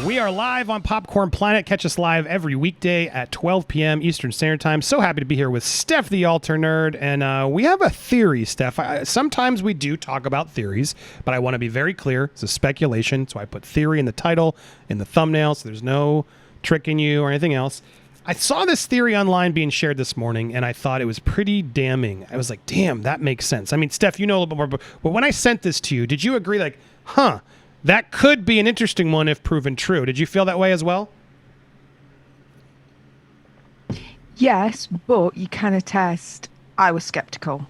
We are live on Popcorn Planet. Catch us live every weekday at 12 p.m. Eastern Standard Time. So happy to be here with Steph, the Alter Nerd. And we have a theory, Steph. Sometimes we do talk about theories, but I want to be very clear. It's a speculation, so I put theory in the title, in the thumbnail, so there's no tricking you or anything else. I saw this theory online being shared this morning, and I thought it was pretty damning. I was like, damn, that makes sense. I mean, Steph, you know a little bit more, but when I sent this to you, did you agree, like, that could be an interesting one if proven true? Did you feel that way as well? Yes, but you can attest I was skeptical.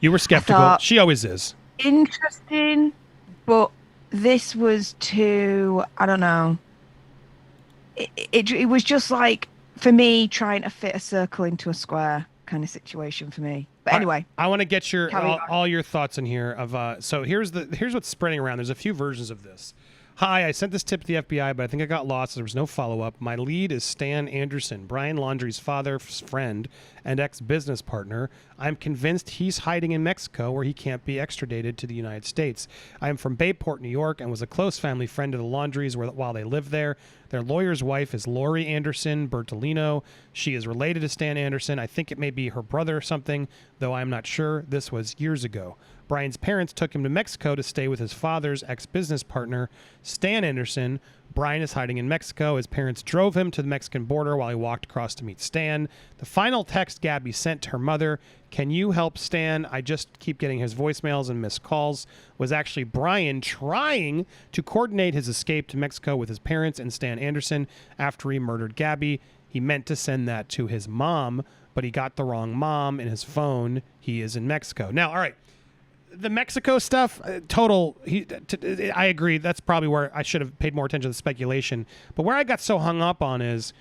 You were skeptical. She always is. Interesting, but this was too, I don't know. It was just like, for me, trying to fit a circle into a square kind of situation for me. But anyway, I want to get your all your thoughts in here. So here's what's spreading around. There's a few versions of this. Hi, I sent this tip to the FBI, but I think I got lost. There was no follow-up. My lead is Stan Anderson, Brian Laundrie's father's friend and ex-business partner. I'm convinced he's hiding in Mexico where he can't be extradited to the United States. I am from Bayport, New York, and was a close family friend of the Laundries while they lived there. Their lawyer's wife is Lori Anderson Bertolino. She is related to Stan Anderson. I think it may be her brother or something, though I'm not sure. This was years ago. Brian's parents took him to Mexico to stay with his father's ex-business partner, Stan Anderson. Brian is hiding in Mexico. His parents drove him to the Mexican border while he walked across to meet Stan. The final text Gabby sent to her mother, "Can you help Stan? I just keep getting his voicemails and missed calls," was actually Brian trying to coordinate his escape to Mexico with his parents and Stan Anderson after he murdered Gabby. He meant to send that to his mom, but he got the wrong mom in his phone. He is in Mexico. Now, all right. The Mexico stuff, I agree. That's probably where I should have paid more attention to the speculation. But where I got so hung up on is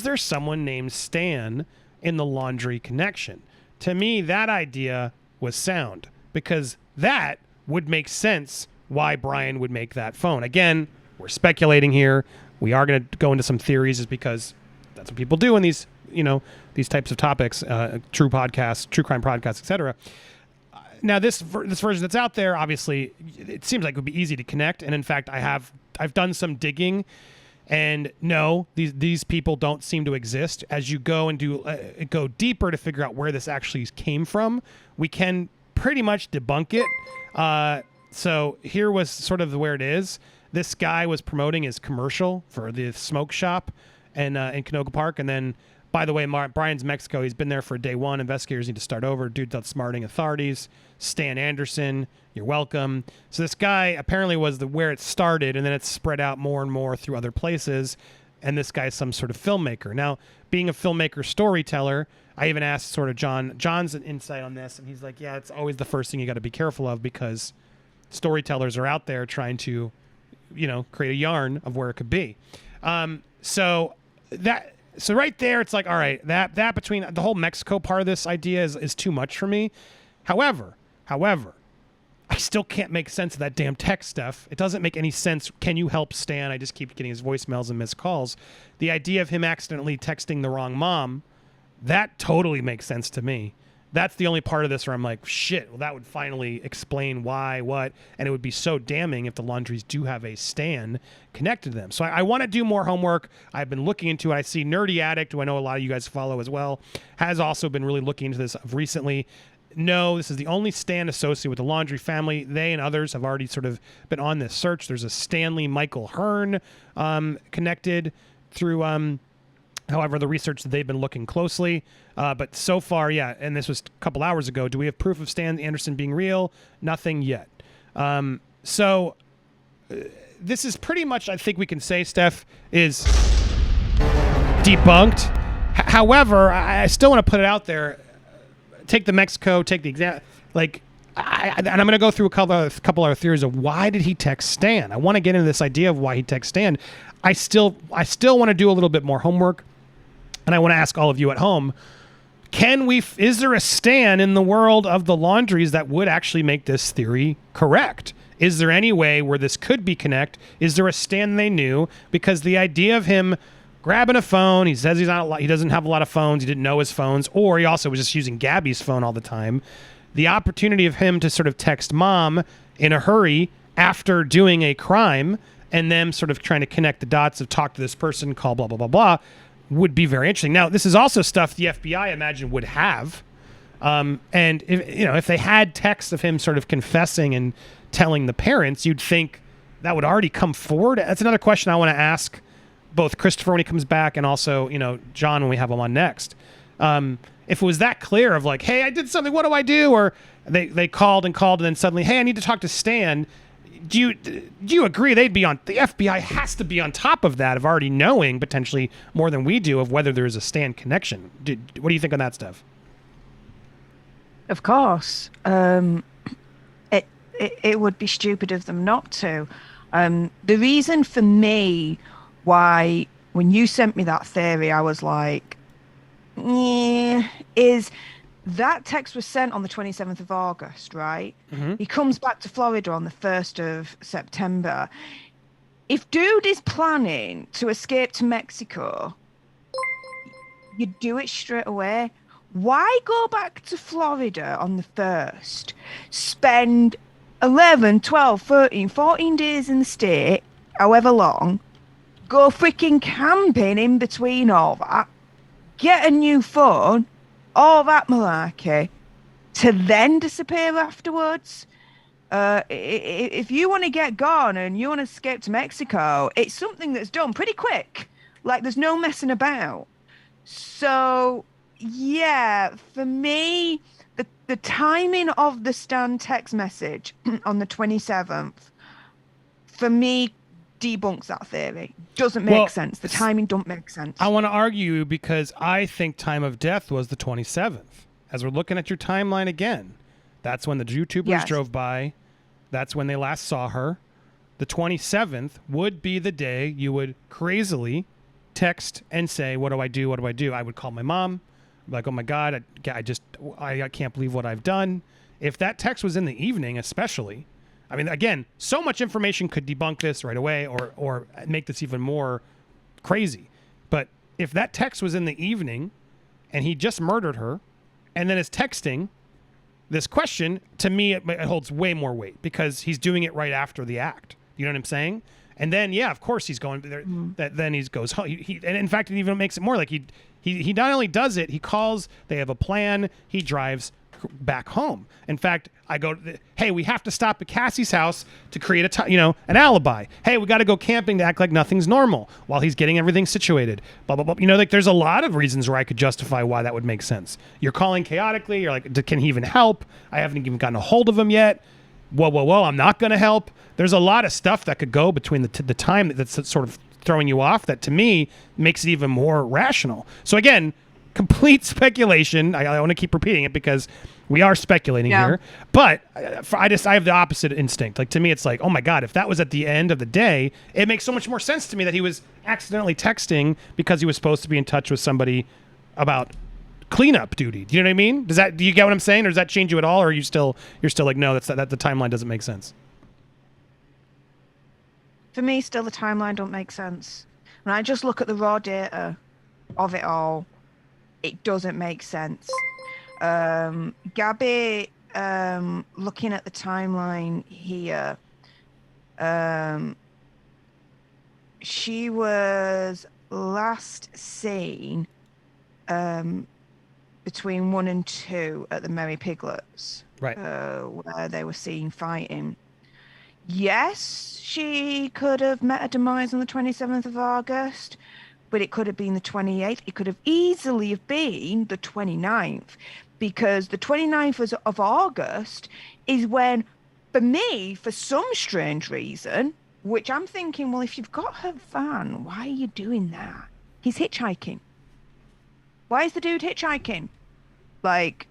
there someone named Stan in the Laundrie connection? To me, that idea was sound because that would make sense why Brian would make that phone. Again, we're speculating here. We are going to go into some theories is because that's what people do in these, these types of topics, true podcasts, true crime podcasts, etc. Now, this version that's out there, obviously, it seems like it would be easy to connect. And in fact, I've done some digging, and no, these people don't seem to exist. As you go and go deeper to figure out where this actually came from, we can pretty much debunk it. So here was sort of where it is. This guy was promoting his commercial for the smoke shop in Canoga Park, and then, by the way, Brian's Mexico. He's been there for day one. Investigators need to start over. Dude's outsmarting authorities. Stan Anderson, you're welcome. So this guy apparently was where it started, and then it's spread out more and more through other places. And this guy's some sort of filmmaker. Now, being a filmmaker storyteller, I even asked sort of John's insight on this, and he's like, yeah, it's always the first thing you got to be careful of because storytellers are out there trying to, create a yarn of where it could be. So right there, it's like, all right, that between the whole Mexico part of this idea is too much for me. However, I still can't make sense of that damn text stuff. It doesn't make any sense. Can you help Stan? I just keep getting his voicemails and missed calls. The idea of him accidentally texting the wrong mom, that totally makes sense to me. That's the only part of this where I'm like, shit, well, that would finally explain why, what, and it would be so damning if the Laundries do have a Stan connected to them. So I want to do more homework. I've been looking into it. I see Nerdy Addict, who I know a lot of you guys follow as well, has also been really looking into this recently. No, this is the only Stan associated with the Laundrie family. They and others have already sort of been on this search. There's a Stanley Michael Hearn connected through... However, the research that they've been looking closely, but so far, yeah, and this was a couple hours ago, do we have proof of Stan Anderson being real? Nothing yet. So this is pretty much, I think we can say, Steph, is debunked. However, I still want to put it out there. Take the Mexico, take the example, and I'm going to go through a couple other theories of why did he text Stan. I want to get into this idea of why he texted Stan. I still want to do a little bit more homework. And I want to ask all of you at home, is there a Stan in the world of the Laundries that would actually make this theory correct? Is there any way where this could be connect? Is there a Stan they knew? Because the idea of him grabbing a phone, he says he doesn't have a lot of phones, he didn't know his phones, or he also was just using Gabby's phone all the time. The opportunity of him to sort of text mom in a hurry after doing a crime and them sort of trying to connect the dots of talk to this person, call blah, blah, blah, blah, would be very interesting. Now, this is also stuff the FBI, I imagine, would have. And if they had texts of him sort of confessing and telling the parents, you'd think that would already come forward. That's another question I want to ask both Christopher when he comes back and also, John when we have him on next. If it was that clear of like, hey, I did something, what do I do? Or they called and then suddenly, hey, I need to talk to Stan. Do you agree the FBI has to be on top of that, of already knowing potentially more than we do of whether there is a Stan connection? What do you think on that stuff? Of course. It would be stupid of them not to. The reason for me why, when you sent me that theory, I was like, is that text was sent on the 27th of August, right? Mm-hmm. He comes back to Florida on the 1st of September. If dude is planning to escape to Mexico, you do it straight away. Why go back to Florida on the 1st, spend 11, 12, 13, 14 days in the state, however long, go freaking camping in between all that, get a new phone, all that malarkey, to then disappear afterwards? If you want to get gone and you want to escape to Mexico, it's something that's done pretty quick. Like, there's no messing about. So, yeah, for me, the timing of the Stan text message on the 27th, for me, debunks that theory. Doesn't make sense. The timing don't make sense. I want to argue because I think time of death was the 27th. As we're looking at your timeline again, that's when the YouTubers drove by. That's when they last saw her. The 27th would be the day you would crazily text and say, what do I do? What do I do? I would call my mom. Like, oh my God, I can't believe what I've done. If that text was in the evening, especially, I mean, again, so much information could debunk this right away or make this even more crazy. But if that text was in the evening and he just murdered her and then is texting this question, to me, it holds way more weight because he's doing it right after the act. You know what I'm saying? And then, yeah, of course he's going there. Then he goes home. And in fact, it even makes it more like he not only does it, he calls. They have a plan. He drives back home. In fact, I go, hey, we have to stop at Cassie's house to create an alibi. Hey, we got to go camping to act like nothing's normal while he's getting everything situated. Blah blah blah. Like there's a lot of reasons where I could justify why that would make sense. You're calling chaotically. You're like, can he even help? I haven't even gotten a hold of him yet. Whoa, I'm not going to help. There's a lot of stuff that could go between the time that's sort of throwing you off that to me makes it even more rational. So again, complete speculation. I want to keep repeating it because we are speculating here. But I have the opposite instinct. Like to me, it's like, oh my God, if that was at the end of the day, it makes so much more sense to me that he was accidentally texting because he was supposed to be in touch with somebody about cleanup duty. Do you know what I mean? Do you get what I'm saying? Or does that change you at all? Or are you're still like, no, that the timeline doesn't make sense? For me, still the timeline don't make sense. When I just look at the raw data of it all, it doesn't make sense. Gabby, looking at the timeline here, she was last seen between 1 and 2 at the Merry Piglets, right, where they were seen fighting. Yes, she could have met a demise on the 27th of August, but it could have been the 28th. It could have easily have been the 29th, because the 29th of August is when, for me, for some strange reason, which I'm thinking, well, if you've got her van, why are you doing that? He's hitchhiking. Why is the dude hitchhiking? Like,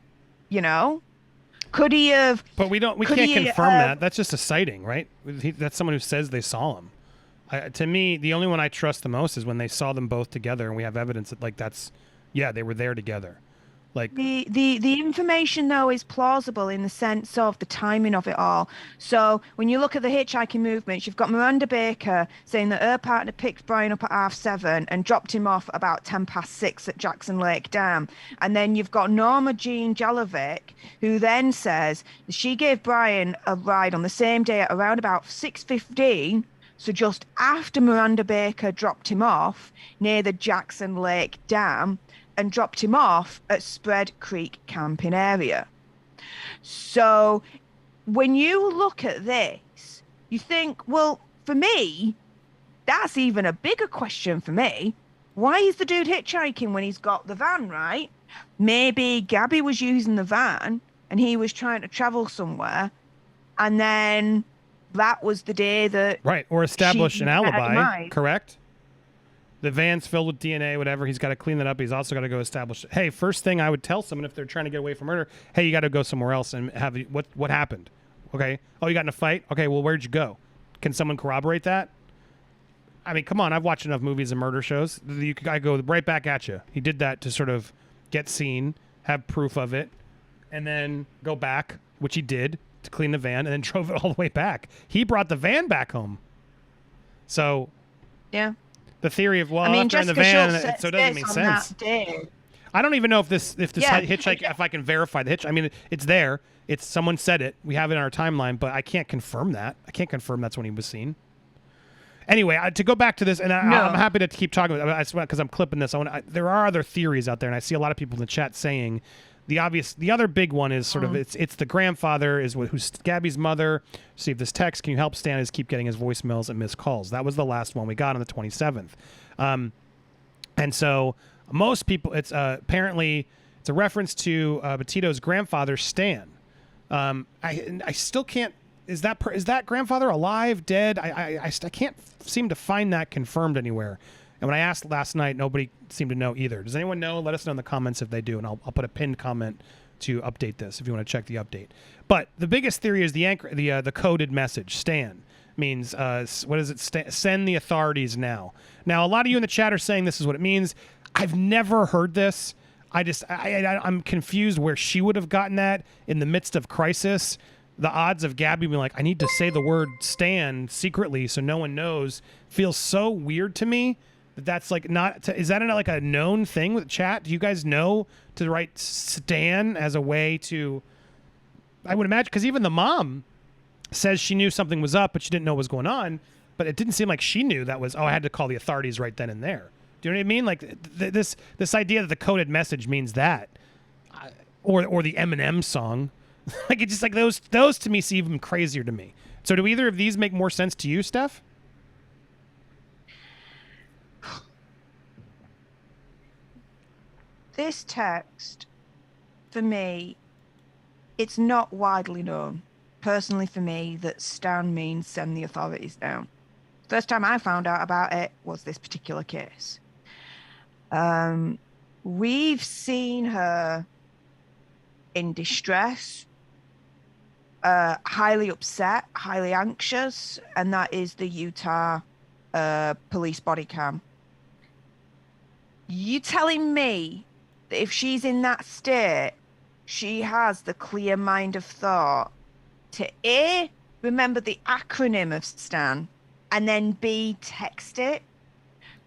could he have? But we can't confirm that. That's just a sighting, right? That's someone who says they saw him. To me, the only one I trust the most is when they saw them both together, and we have evidence that they were there together. Like the information though is plausible in the sense of the timing of it all. So when you look at the hitchhiking movements, you've got Miranda Baker saying that her partner picked Brian up at 7:30 and dropped him off about 6:10 at Jackson Lake Dam. And then you've got Norma Jean Jalovic, who then says she gave Brian a ride on the same day at around about 6:15 So just after Miranda Baker dropped him off near the Jackson Lake Dam and dropped him off at Spread Creek camping area. So when you look at this, you think, well, for me, that's even a bigger question for me. Why is the dude hitchhiking when he's got the van, right? Maybe Gabby was using the van and he was trying to travel somewhere, and then that was the day that right, or establish an alibi, correct? The van's filled with DNA, whatever. He's got to clean that up. He's also got to go establish. Hey, first thing I would tell someone if they're trying to get away from murder, hey, you got to go somewhere else and have what happened. Okay. Oh, you got in a fight. Okay. Well, where'd you go? Can someone corroborate that? I mean, come on. I've watched enough movies and murder shows. I go right back at you. He did that to sort of get seen, have proof of it, and then go back, which he did, to clean the van, and then drove it all the way back. He brought the van back home. So, yeah. The theory of, well, I left her in the van, so it doesn't make sense. I don't even know if this hitchhike, if I can verify the hitch. I mean, it's there. It's someone said it. We have it in our timeline, but I can't confirm that. I can't confirm that's when he was seen. Anyway, to go back to this, and I'm happy to keep talking about it because I'm clipping this. There are other theories out there, and I see a lot of people in the chat saying the other big one is sort of it's the grandfather who's Gabby's mother. Received this text. Can you help Stan is keep getting his voicemails and missed calls? That was the last one we got on the 27th. And so most people, it's apparently it's a reference to Petito's grandfather, Stan. I still can't. Is that grandfather alive, dead? I can't seem to find that confirmed anywhere. And when I asked last night, nobody seemed to know either. Does anyone know? Let us know in the comments if they do, and I'll put a pinned comment to update this if you want to check the update. But the biggest theory is the coded message. Stan means what is it? Send the authorities now. Now, a lot of you in the chat are saying this is what it means. I've never heard this. I'm confused where she would have gotten that in the midst of crisis. The odds of Gabby being like, I need to say the word Stan secretly so no one knows, feels so weird to me. That's like not. Is that like a known thing with chat? Do you guys know to write Stan as a way to? I would imagine because even the mom says she knew something was up, but she didn't know what was going on. But it didn't seem like she knew that was. Oh, I had to call the authorities right then and there. Do you know what I mean? Like this idea that the coded message means that, or the Eminem song, like it's just like those to me seem even crazier to me. So do either of these make more sense to you, Steph? This text, for me, it's not widely known, personally for me, that Stan means send the authorities down. First time I found out about it was this particular case. We've seen her in distress, highly upset, highly anxious, and that is the Utah police body cam. You telling me that if she's in that state, she has the clear mind of thought to A, remember the acronym of Stan, and then B, text it?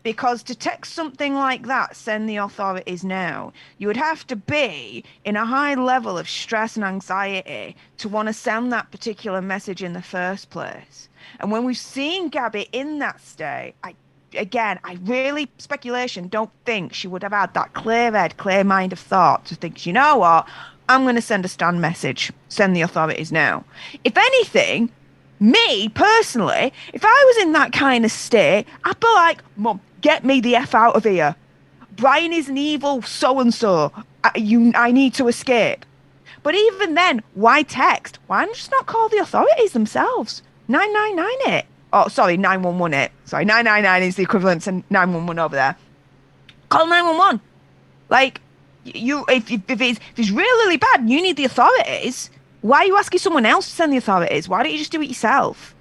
Because to text something like that, send the authorities now, you would have to be in a high level of stress and anxiety to want to send that particular message in the first place. And when we've seen Gabby in that state, I really, speculation, don't think she would have had that clear head, clear mind of thought to think, you know what, I'm going to send a Stan message, send the authorities now. If anything, me, personally, if I was in that kind of state, I'd be like, Mum, get me the F out of here. Brian is an evil so-and-so. I need to escape. But even then, why text? Why just not call the authorities themselves? 999 it. Oh, sorry, 911 it. Sorry, 999 is the equivalent to 911 over there. Call 911. Like, if it's really bad and you need the authorities, why are you asking someone else to send the authorities? Why don't you just do it yourself?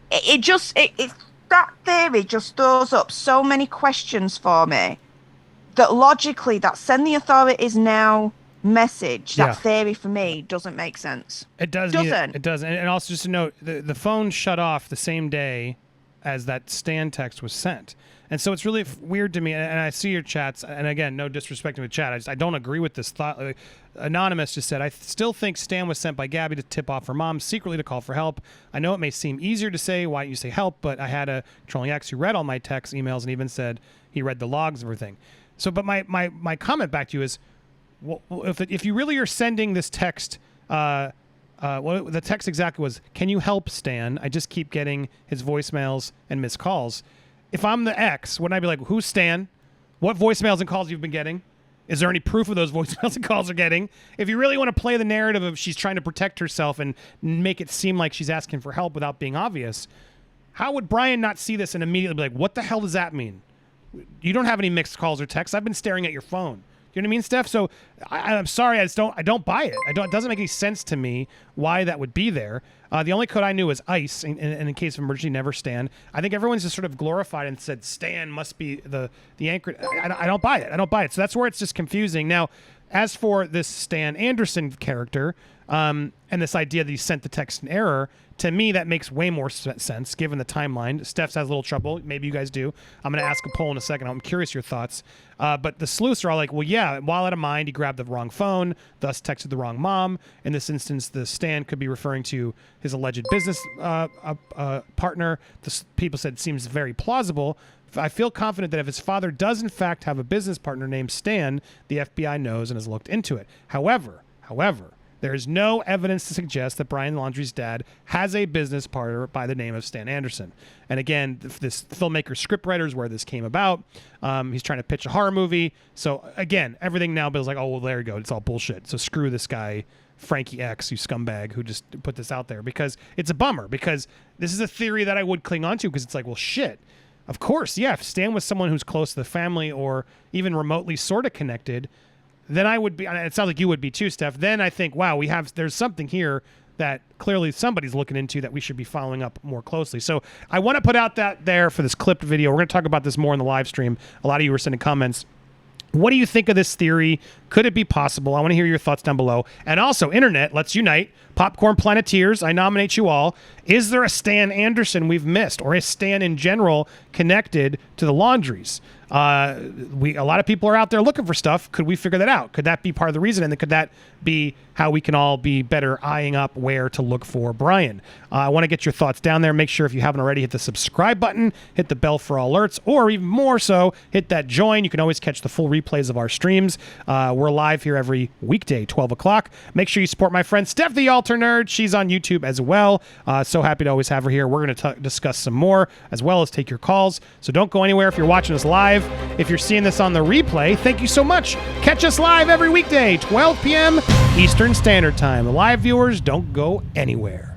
That theory just throws up so many questions for me that logically that send the authorities now message, that theory for me doesn't make sense. It doesn't. It doesn't. And also just to note, the phone shut off the same day as that Stan text was sent. And so it's really weird to me, and I see your chats, and again, no disrespect to the chat, I don't agree with this thought. Anonymous just said, I still think Stan was sent by Gabby to tip off her mom, secretly to call for help. I know it may seem easier to say, why don't you say help, but I had a controlling ex who read all my texts, emails, and even said he read the logs and everything. So, but my comment back to you is, well, if you really are sending this text, well, the text exactly was, can you help Stan? I just keep getting his voicemails and missed calls. If I'm the ex, wouldn't I be like, who's Stan? What voicemails and calls you've been getting? Is there any proof of those voicemails and calls are getting? If you really want to play the narrative of she's trying to protect herself and make it seem like she's asking for help without being obvious, how would Brian not see this and immediately be like, what the hell does that mean? You don't have any mixed calls or texts. I've been staring at your phone. Do you know what I mean, Steph? So I'm sorry, I don't buy it. It doesn't make any sense to me why that would be there. The only code I knew was ICE, and in case of emergency, never Stan. I think everyone's just sort of glorified and said Stan must be the anchor. I don't buy it. I don't buy it. So that's where it's just confusing. Now, as for this Stan Anderson character, and this idea that he sent the text in error, to me, that makes way more sense given the timeline. Steph has a little trouble. Maybe you guys do. I'm going to ask a poll in a second. I'm curious your thoughts. But the sleuths are all like, well, yeah, while out of mind, he grabbed the wrong phone, thus texted the wrong mom. In this instance, the Stan could be referring to his alleged business partner. The people said it seems very plausible. I feel confident that if his father does in fact have a business partner named Stan, the FBI knows and has looked into it. However, there is no evidence to suggest that Brian Laundrie's dad has a business partner by the name of Stan Anderson. And again, this filmmaker scriptwriter is where this came about. He's trying to pitch a horror movie. So again, everything now Bill's like, oh, well, there you go. It's all bullshit. So screw this guy, Frankie X, you scumbag, who just put this out there, because it's a bummer, because this is a theory that I would cling on to, because it's like, well, shit. Of course, yeah, if Stan was someone who's close to the family or even remotely sort of connected, then I would be, and it sounds like you would be too, Steph, then I think, wow, there's something here that clearly somebody's looking into that we should be following up more closely. So I want to put out that there for this clipped video. We're going to talk about this more in the live stream. A lot of you were sending comments. What do you think of this theory? Could it be possible? I want to hear your thoughts down below. And also, Internet, let's unite. Popcorn Planeteers, I nominate you all. Is there a Stan Anderson we've missed, or is Stan in general connected to the Laundries? A lot of people are out there looking for stuff. Could we figure that out? Could that be part of the reason? And could that be how we can all be better eyeing up where to look for Brian? I want to get your thoughts down there. Make sure if you haven't already, hit the subscribe button, hit the bell for all alerts, or even more so, hit that join. You can always catch the full replays of our streams. We're live here every weekday, 12 o'clock. Make sure you support my friend Steph the Alter Nerd. She's on YouTube as well. So happy to always have her here. We're going to discuss some more, as well as take your calls. So don't go anywhere if you're watching us live. If you're seeing this on the replay, thank you so much. Catch us live every weekday, 12 p.m. Eastern Standard Time. The live viewers, don't go anywhere.